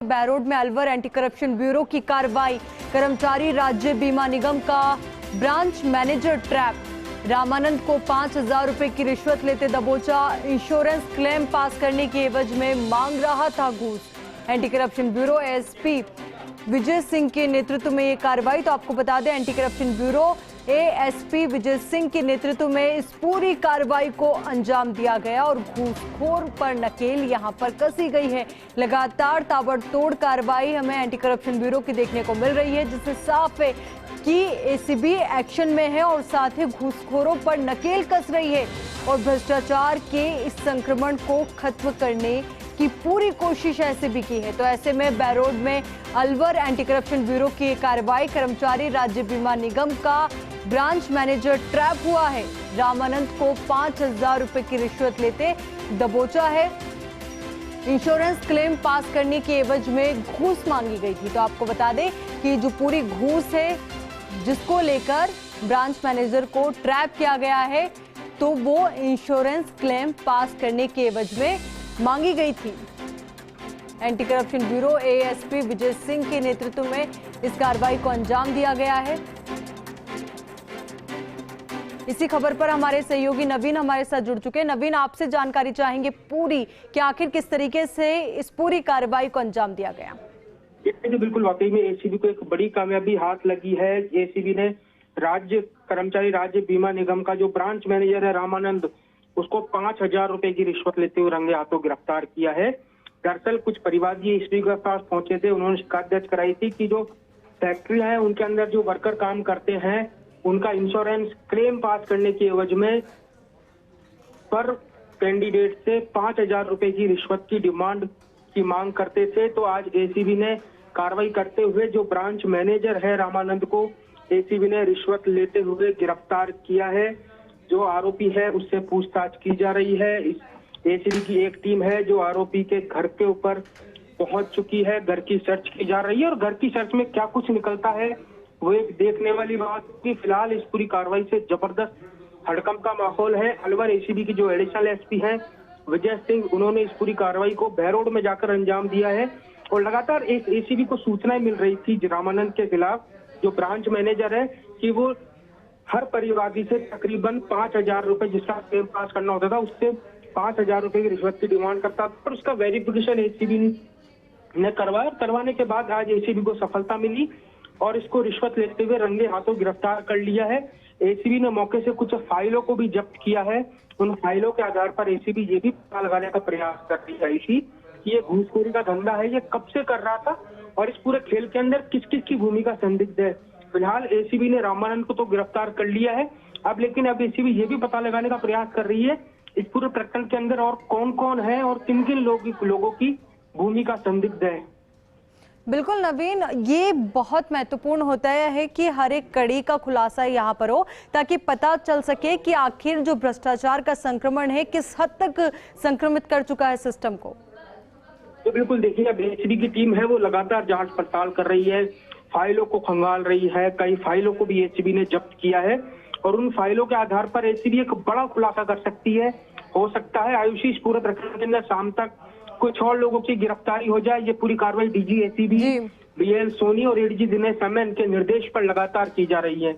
बैरोड में Alwar anti corruption bureau की कार्रवाई। कर्मचारी राज्य बीमा निगम का ब्रांच मैनेजर ट्रैप। रामानंद को 5,000 रुपए की रिश्वत लेते दबोचा। इंश्योरेंस क्लेम पास करने की एवज में मांग रहा था घूस। Anti corruption bureau ASP Vijay Singh के नेतृत्व में ये कार्रवाई। तो आपको बता दें, anti corruption bureau ASP Vijay Singh के नेतृत्व में इस पूरी कार्रवाई को अंजाम दिया गया और घूसखोर पर नकेल यहां पर कसी गई है। लगातार ताबड़तोड़ कार्रवाई हमें एंटी करप्शन ब्यूरो की देखने को मिल रही है, जिससे साफ है कि एसीबी एक्शन में है और साथ ही घूसखोरों पर नकेल कस रही है और भ्रष्टाचार के इस संक्रमण को खत्म करने की पूरी कोशिश एसीबी की है। तो ऐसे में बैरोड में अलवर एंटी करप्शन ब्यूरो की कार्रवाई। कर्मचारी राज्य बीमा निगम का ब्रांच मैनेजर ट्रैप हुआ है। रामानंद को 5,000 रुपए की रिश्वत लेते दबोचा है। इंश्योरेंस क्लेम पास करने की एवज में घूस मांगी गई थी। तो आपको बता दें कि जो पूरी घूस है जिसको लेकर ब्रांच मैनेजर को ट्रैप किया गया है, तो वो इंश्योरेंस क्लेम पास करने की एवज में मांगी गई थी। Anti corruption bureau ASP Vijay Singh के नेतृत्व में इस कार्रवाई को अंजाम दिया गया है। इसी खबर पर हमारे सहयोगी नवीन हमारे साथ जुड़ चुके हैं। नवीन, आपसे जानकारी चाहेंगे पूरी कि आखिर किस तरीके से इस पूरी कार्रवाई को अंजाम दिया गया। तो बिल्कुल वाकई में एसीबी को एक बड़ी कामयाबी हाथ लगी है। एसीबी ने कर्मचारी राज्य बीमा निगम का जो ब्रांच मैनेजर है रामानंद, उसको 5,000 रुपए की रिश्वत लेते हुए रंगे हाथों गिरफ्तार किया है। दरअसल कुछ परिवादी एसीबी के पास पहुंचे थे, उन्होंने शिकायत दर्ज कराई थी कि जो फैक्ट्री है उनके अंदर जो वर्कर काम करते हैं उनका इंश्योरेंस क्लेम पास करने की एवज में पर कैंडिडेट से 5,000 रुपए की रिश्वत की डिमांड की मांग करते थे। तो आज एसीबी ने कार्रवाई करते हुए जो ब्रांच मैनेजर है रामानंद को एसीबी ने रिश्वत लेते हुए गिरफ्तार किया है। जो आरोपी है उससे पूछताछ की जा रही है। इस एसीबी की एक टीम है जो आरोपी के घर के ऊपर पहुंच चुकी है। घर की सर्च की जा रही है और घर की सर्च में क्या कुछ निकलता है वो एक देखने वाली बात की। फिलहाल इस पूरी कार्रवाई से जबरदस्त हड़कंप का माहौल है। अलवर एसीबी की जो एडिशनल एसपी हैं विजय सिंह, उन्होंने इस पूरी कार्रवाई को बैरोड में जाकर अंजाम दिया है और लगातार एक एसीबी को सूचनाएं मिल रही थी रामानंद के खिलाफ, जो ब्रांच मैनेजर है, कि वो हर परिवादी से तकरीबन 5,000 रुपए जिसका क्लेम पास करना होता था उससे 5,000 रुपए की रिश्वत की डिमांड करता था और उसका वेरिफिकेशन एसीबी ने करवाया। करवाने के बाद आज एसीबी को सफलता मिली और इसको रिश्वत लेते हुए रंगे हाथों गिरफ्तार कर लिया है। एसीबी ने मौके से कुछ फाइलों को भी जब्त किया है। उन फाइलों के आधार पर एसीबी ये भी पता लगाने का प्रयास कर रही थी कि ये घूसखोरी का धंधा है, ये कब से कर रहा था और इस पूरे खेल के अंदर किस किस की भूमिका संदिग्ध है। फिलहाल एसीबी ने रामानंद को तो गिरफ्तार कर लिया है लेकिन अब एसीबी ये भी पता लगाने का प्रयास कर रही है इस पूरे प्रकरण के अंदर और कौन कौन है और किन किन लोगों की भूमिका संदिग्ध है। बिल्कुल नवीन, ये बहुत महत्वपूर्ण होता है कि हर एक कड़ी का खुलासा यहाँ पर हो ताकि पता चल सके कि आखिर जो भ्रष्टाचार का संक्रमण है किस हद तक संक्रमित कर चुका है सिस्टम को। तो बिल्कुल देखिए, अब एसीबी की टीम है वो लगातार जांच पड़ताल कर रही है, फाइलों को खंगाल रही है। कई फाइलों को भी एसीबी ने जब्त किया है और उन फाइलों के आधार पर एसीबी एक बड़ा खुलासा कर सकती है। हो सकता है आयुषी इस पूरे प्रकरण के अंदर शाम तक कुछ और लोगों की गिरफ्तारी हो जाए। ये पूरी कार्रवाई डीजी एसीबी बीएल सोनी और एडीजी दिनेश एमएन के निर्देश पर लगातार की जा रही है।